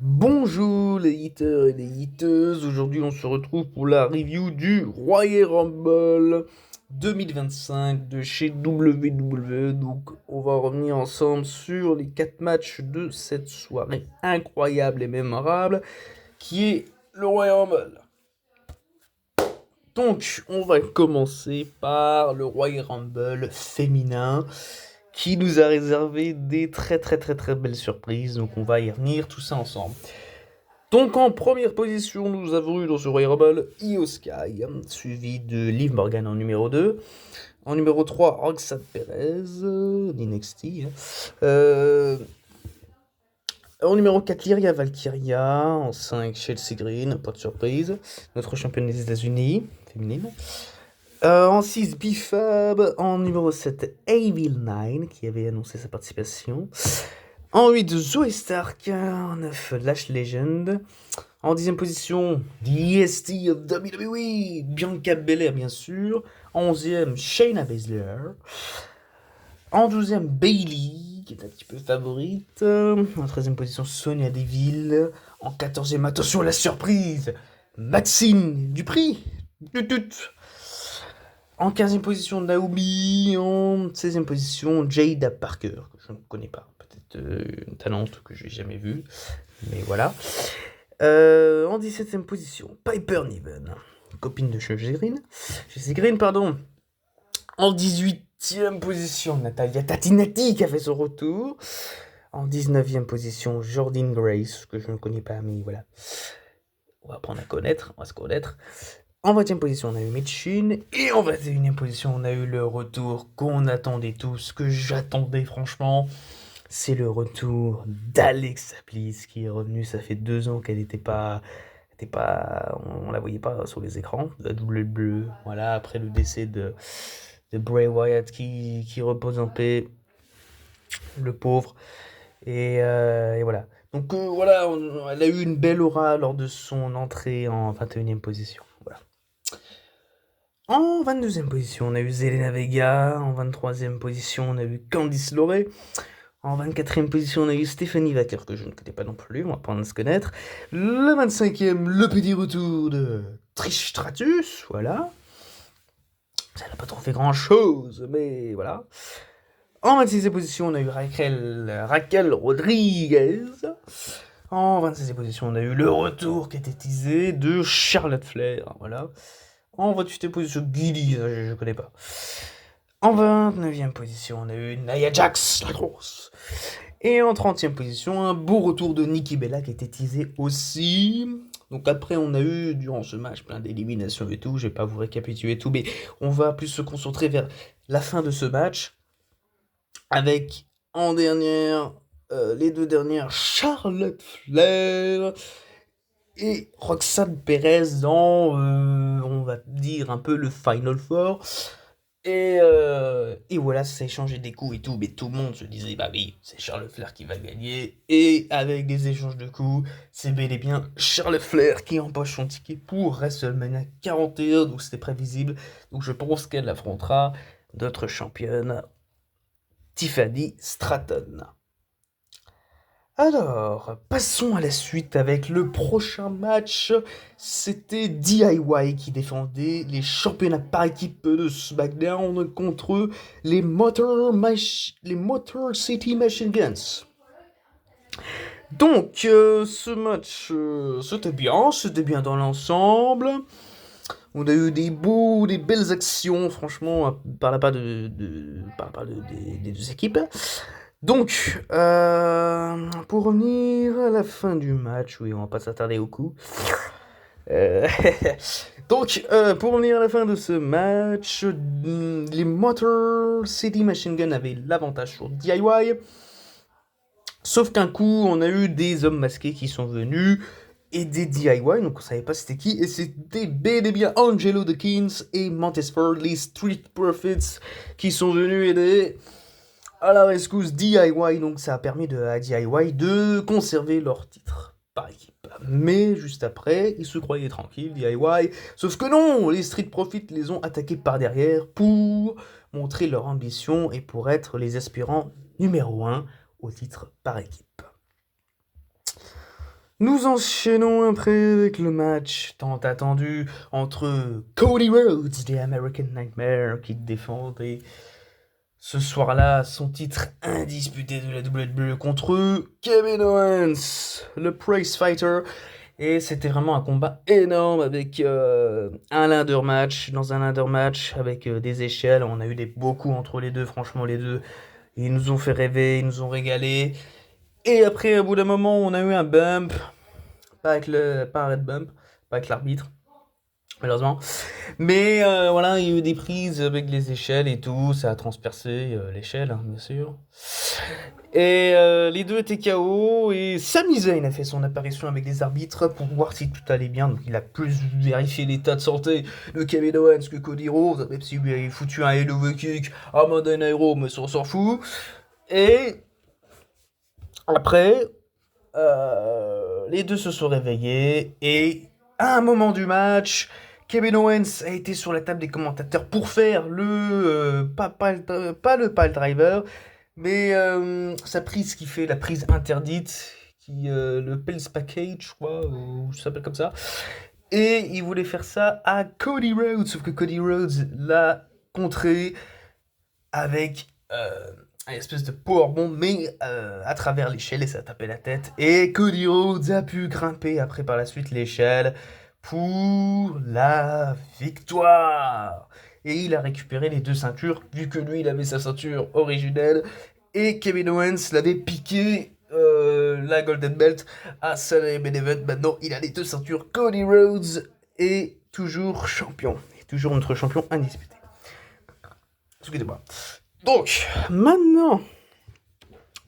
Bonjour les hitters et les hitteuses, aujourd'hui on se retrouve pour la review du Royal Rumble 2025 de chez WWE. Donc on va revenir ensemble sur les 4 matchs de cette soirée incroyable et mémorable qui est le Royal Rumble. Donc on va commencer par le Royal Rumble féminin qui nous a réservé des très belles surprises. Donc on va y revenir tout ça ensemble. Donc en première position, nous avons eu dans ce Royal Rumble Io Sky, suivi de Liv Morgan en numéro 2. En numéro 3, Roxanne Perez, d'NXT. En numéro 4, Lyria Valkyria. En 5, Chelsea Green, pas de surprise. Notre championne des États-Unis, féminine. En 6, Bifab. En numéro 7, Evil 9, qui avait annoncé sa participation. En 8, Zoe Stark. En 9, Lash Legend. En 10e position, The EST of WWE, Bianca Belair bien sûr. En 11e, Shayna Baszler. En 12e, Bayley, qui est un petit peu favorite. En 13e position, Sonya Deville. En 14e, attention la surprise, Maxine Dupri. En 15e position, Naomi. En 16e position, Jada Parker, que je ne connais pas. Peut-être une talente que je n'ai jamais vue. Mais voilà. En 17e position, Piper Niven, copine de Chelsea Green, pardon. En 18e position, Natalia Tatinati qui a fait son retour. En 19e position, Jordynne Grace, que je ne connais pas, mais voilà. On va apprendre à connaître, on va se connaître. En 20e position, on a eu Mitchin. Et en 21e position, on a eu le retour qu'on attendait tous, que j'attendais franchement. C'est le retour d'Alexa Bliss qui est revenue. Ça fait 2 ans qu'elle n'était pas, on la voyait pas sur les écrans. La double bleue, voilà, après le décès de Bray Wyatt qui repose en paix, le pauvre. Et voilà. Donc voilà, elle a eu une belle aura lors de son entrée en 21e position. Voilà. En 22e position, on a eu Zelina Vega. En 23e position, on a eu Candice LeRae. En 24e position, on a eu Stephanie Wacker, que je ne connais pas non plus, on va apprendre à se connaître. Le 25e, le petit retour de Trish Stratus, voilà. Ça n'a pas trop fait grand chose, mais voilà. En 26e position, on a eu Raquel Rodriguez. En 26e position, on a eu le retour qui était teasé de Charlotte Flair, voilà. En 28e position, Gilly, je ne connais pas. En 29e position, on a eu Nia Jax, la grosse. Et en 30e position, un beau retour de Nikki Bella qui était teasé aussi. Donc après, on a eu, durant ce match, plein d'éliminations et tout. Je vais pas vous récapituler tout, mais on va plus se concentrer vers la fin de ce match. Avec, en dernière, les 2 dernières, Charlotte Flair et Roxanne Perez dans, on va dire, un peu le Final Four. Et voilà, ça a échangé des coups et tout, mais tout le monde se disait, bah oui, c'est Charles Flair qui va gagner. Et avec des échanges de coups, c'est bel et bien Charles Flair qui empoche son ticket pour WrestleMania 41, donc c'était prévisible. Donc je pense qu'elle affrontera notre championne, Tiffany Stratton. Alors, passons à la suite avec le prochain match. C'était DIY qui défendait les championnats par équipe de SmackDown contre les Motor City Machine Guns. Donc, ce match, c'était bien dans l'ensemble. On a eu des belles actions, franchement, par la part des 2 équipes. Donc, pour revenir à la fin du match, oui, on va pas s'attarder au coup. Euh, Donc, pour revenir à la fin de ce match, les Motor City Machine Gun avaient l'avantage sur DIY. Sauf qu'un coup, on a eu des hommes masqués qui sont venus aider DIY, donc on savait pas c'était qui, et c'était bel et bien Angelo Dawkins et Montesford, les Street Profits, qui sont venus aider à la rescousse DIY, donc ça a permis à DIY de conserver leur titre par équipe. Mais juste après, ils se croyaient tranquilles, DIY, sauf que non, les Street Profits les ont attaqués par derrière pour montrer leur ambition et pour être les aspirants numéro 1 au titre par équipe. Nous enchaînons après avec le match tant attendu entre Cody Rhodes, The American Nightmare, qui défendait ce soir-là son titre indisputé de la WWE contre Kevin Owens, le Prize Fighter. Et c'était vraiment un combat énorme avec un ladder match, dans un ladder match avec des échelles. On a eu beaucoup entre les deux, franchement les deux. Ils nous ont fait rêver, ils nous ont régalé. Et après, au bout d'un moment, on a eu un bump. Pas un red bump, pas avec l'arbitre, malheureusement. Mais voilà, il y a eu des prises avec les échelles et tout. Ça a transpercé l'échelle, hein, bien sûr. Et les deux étaient KO et Sami Zayn a fait son apparition avec les arbitres pour voir si tout allait bien. Donc il a plus vérifié l'état de santé de Kevin Owens que Cody Rhodes, même si lui avait foutu un Hello Kick à Monday Night Raw, mais ça on s'en fout. Et après, les deux se sont réveillés et à un moment du match, Kevin Owens a été sur la table des commentateurs pour faire pas le pile driver, mais sa prise qui fait la prise interdite, le Pulse Package, je crois, ou ça s'appelle comme ça. Et il voulait faire ça à Cody Rhodes, sauf que Cody Rhodes l'a contré avec une espèce de powerbomb, mais à travers l'échelle, et ça a tapé la tête. Et Cody Rhodes a pu grimper après par la suite l'échelle pour la victoire. Et il a récupéré les deux ceintures, vu que lui, il avait sa ceinture originelle, et Kevin Owens l'avait piqué la Golden Belt à Sunday Main Event. Maintenant, il a les deux ceintures. Cody Rhodes est toujours champion. Et toujours notre champion indisputé. Excusez-moi. Donc, maintenant,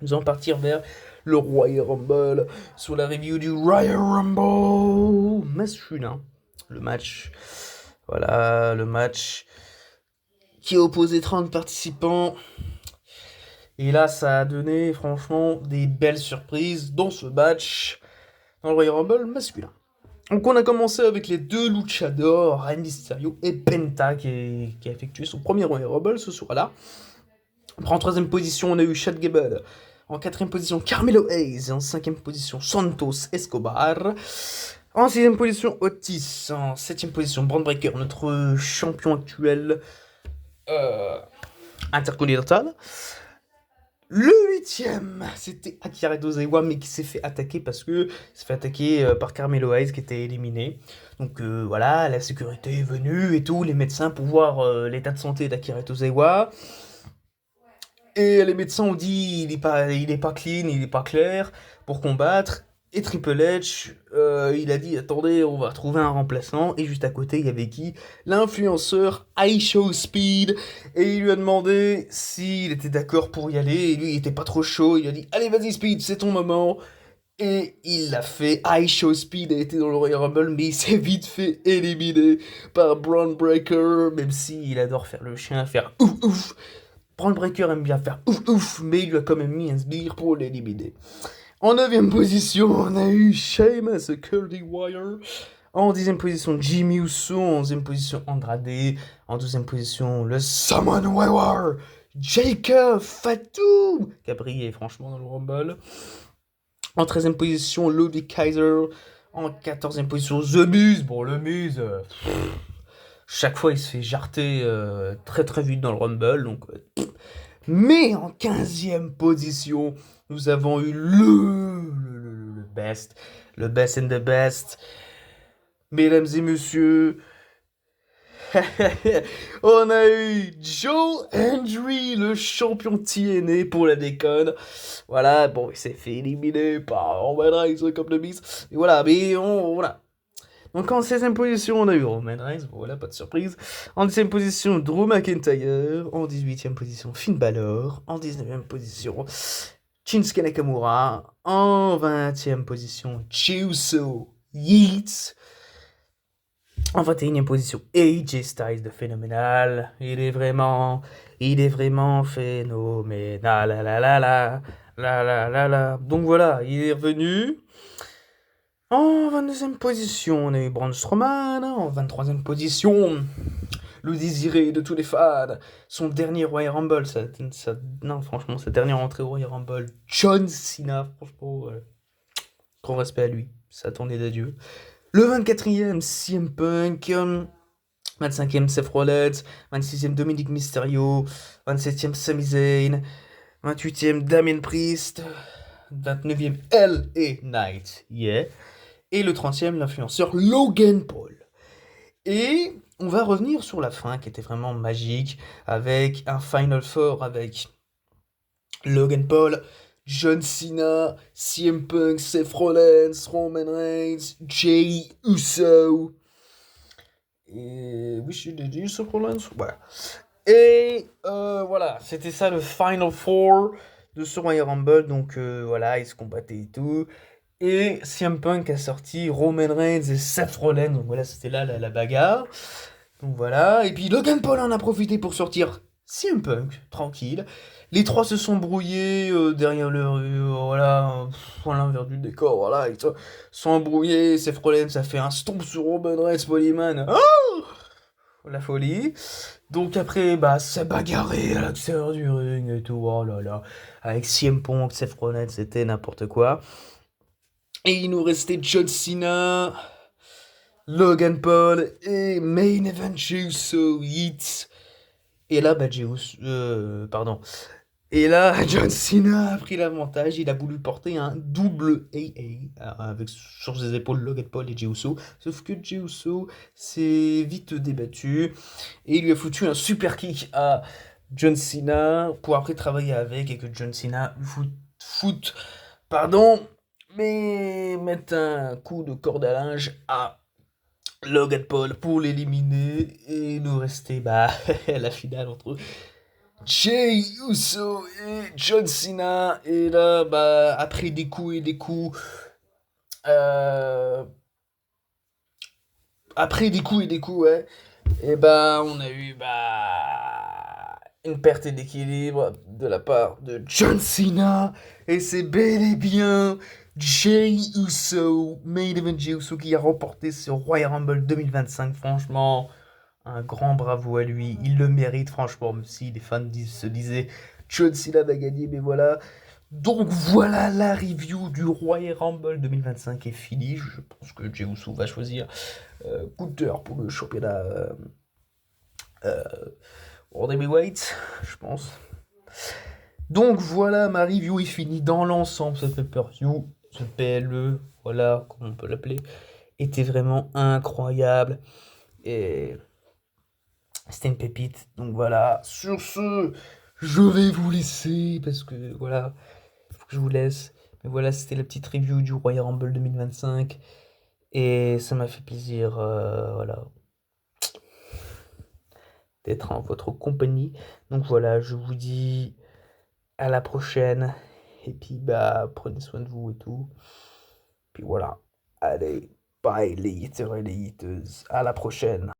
nous allons partir vers le Royal Rumble, sur la review du Royal Rumble masculin. Le match, voilà, le match qui a opposé 30 participants. Et là, ça a donné, franchement, des belles surprises dans ce match, dans le Royal Rumble masculin. Donc on a commencé avec les deux luchadors, Rey Mysterio et Penta, qui a effectué son premier Royal Rumble ce soir-là. En troisième position, on a eu Chad Gable. En quatrième position, Carmelo Hayes. En cinquième position, Santos Escobar. En sixième position, Otis. En septième position, Braun Breaker, notre champion actuel intercontinental. Le huitième, c'était Akira Tozawa, mais qui s'est fait attaquer parce que s'est fait attaquer par Carmelo Hayes qui était éliminé. Donc voilà, la sécurité est venue et tout, les médecins pour voir l'état de santé d'Akira Tozawa. Et les médecins ont dit il est pas clean, il est pas clair pour combattre. Et Triple H, il a dit attendez, on va trouver un remplaçant. Et juste à côté, il y avait qui? L'influenceur iShowSpeed. Et il lui a demandé s'il était d'accord pour y aller. Et lui, il était pas trop chaud. Il a dit allez, vas-y, Speed, c'est ton moment. Et il l'a fait. iShowSpeed a été dans le Royal Rumble, mais il s'est vite fait éliminer par Braun Breaker. Même s'il adore faire le chien, faire ouf ouf. Braun Breaker aime bien faire ouf ouf, mais il lui a quand même mis un sbire pour l'éliminer. En 9ème position, on a eu Sheamus, Cody Wire. En 10ème position, Jimmy Uso. En 11ème position, Andrade. En 12ème position, le Samoan Warrior, Jacob Fatu, qui a brillé franchement dans le Rumble. En 13ème position, Ludwig Kaiser. En 14ème position, The Miz. Bon, le Miz, chaque fois il se fait jarter très très vite dans le Rumble. Donc, mais en 15ème position, nous avons eu le best and the best. Mesdames et messieurs, on a eu Joe Hendry, le champion TNA pour la déconne. Voilà, bon, il s'est fait éliminer par Roman Reigns comme le Miz. Et voilà, mais voilà. Donc en 16ème position, on a eu Roman Reigns, voilà, pas de surprise. En 17ème position, Drew McIntyre. En 18ème position, Finn Balor. En 19ème position, Shinsuke Nakamura. En 20ème position, Uso Yeats. En 21ème position, AJ Styles de Phénoménal. Il est vraiment phénoménal. La. Donc voilà, il est revenu. En 22ème position, on a eu Braun Strowman. En 23ème position, le désiré de tous les fans, son dernier Royal Rumble, non franchement, sa dernière entrée au Royal Rumble, John Cena, franchement, Grand respect à lui, ça tournait d'adieu. Le 24e, CM Punk. 25e, Seth Rollins. 26e, Dominic Mysterio. 27e, Sami Zayn. 28e, Damien Priest. 29e, LA Knight. Yeah. Et le 30e, l'influenceur Logan Paul. Et on va revenir sur la fin qui était vraiment magique avec un Final Four avec Logan Paul, John Cena, CM Punk, Seth Rollins, Roman Reigns, Jey Uso. Et oui, j'ai dit Seth Rollins. Voilà. Et voilà, c'était ça le Final Four de ce Royal Rumble. Donc voilà, ils se combattaient et tout. Et CM Punk a sorti Roman Reigns et Seth Rollins. Donc voilà, c'était là la bagarre. Donc voilà. Et puis Logan Paul en a profité pour sortir CM Punk, tranquille. Les trois se sont brouillés derrière leur. Voilà, à l'envers du décor. Voilà, ils se sont embrouillés. Seth Rollins a fait un stomp sur Roman Reigns, Polyman. Oh, la folie. Donc après, bah, ça bagarré à l'extérieur du ring et tout. Oh là là. Avec CM Punk, Seth Rollins, c'était n'importe quoi. Et il nous restait John Cena, Logan Paul et Main Event Jey Uso Hits. Et là, bah, pardon. Et là, John Cena a pris l'avantage. Il a voulu porter un double AA avec sur ses épaules Logan Paul et Jey Uso. Sauf que Jey Uso s'est vite débattu et il lui a foutu un super kick à John Cena pour après travailler avec et que John Cena fout, pardon, mais mettre un coup de corde à linge à Logan Paul pour l'éliminer et nous rester bah, la finale entre Jey Uso et John Cena. Et là, bah, après des coups et des coups, euh, ouais, et bah, on a eu bah, une perte d'équilibre de la part de John Cena. Et c'est bel et bien Jey Uso, Main Event Jey Uso, qui a remporté ce Royal Rumble 2025. Franchement, un grand bravo à lui. Il le mérite, franchement, même si les fans se disaient John Cena va gagner, mais voilà. Donc voilà, la review du Royal Rumble 2025 est finie. Je pense que Jey Uso va choisir Gunther pour le championnat World Heavyweight, je pense. Donc voilà, ma review est finie dans l'ensemble. Ce pay-per-view, ce PLE, voilà, comme on peut l'appeler, était vraiment incroyable. Et c'était une pépite. Donc voilà, sur ce, je vais vous laisser parce que voilà, il faut que je vous laisse. Mais voilà, c'était la petite review du Royal Rumble 2025. Et ça m'a fait plaisir, voilà, d'être en votre compagnie. Donc voilà, je vous dis à la prochaine. Et puis bah prenez soin de vous et tout. Puis voilà. Allez, bye les hitters et les hitteuses. À la prochaine.